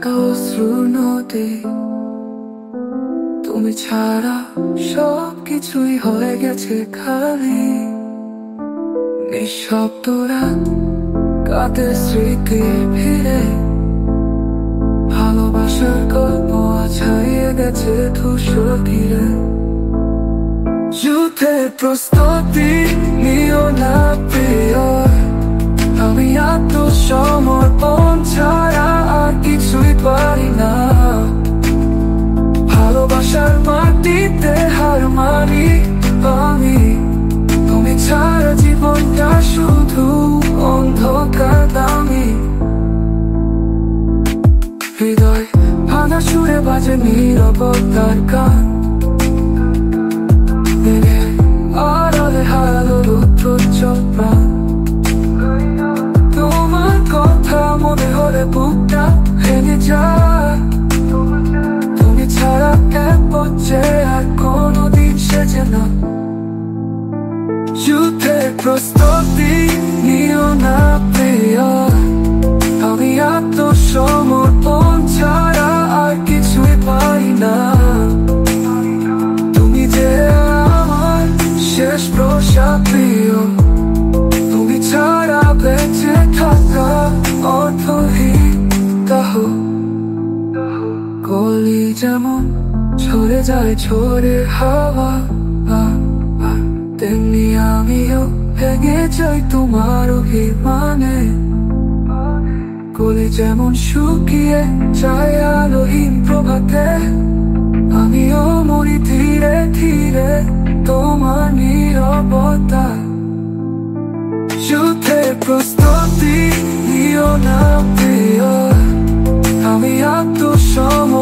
একা অশ্রু নদী, তুমি ছাড়া সব কিছুই হয়ে গেছে খালি। নিঃশব্দ রাত কাঁদে স্মৃতির ভিড়ে, ভালোবাসার গল্প ছাইয়ে গেছে ধূসর তীরে। যুদ্ধের প্রস্তুতি নিও না প্রিয়, আমি আত্মসমর্পণ ছাড়া আর কিছুই পারি না। ভালোবাসার মাটিতে হার মানি আমি, তুমি ছাড়া জীবনটা শুধু অন্ধকার দামি। হৃদয় ভাঙা সুরে বাজে নীরবতার গান, আড়ালে হারালো রুদ্র প্রাণ। তোমার কথা মনে হলে বুকটা ভেঙে যায়, তুমি ছাড়া এক পর্যায়ে আর কোনোদিন সেজে না। যুদ্ধের প্রস্তুতি নিও না প্রিয়, আমি আত্মসমর্পণ ছাড়া আর কিছুই পাই না। তুমি যে আমার শেষ ভরসা প্রিয়, তুমি ছাড়া বেঁচে থাকা অর্থহীন দাহ। গলি যেমন ঝরে যায় ঝড়ের হাওয়া, তেমনি আমিও ভেঙে যাই তোমার অভিমানে। গলি যেমন শুকিয়ে যায় আলোহীন প্রভাতে, আমিও মরি ধীরে ধীরে তোমার নীরবতায়। যুদ্ধের প্রস্তুতি নিও না প্রিয়, আমি আত্মসমর্পণ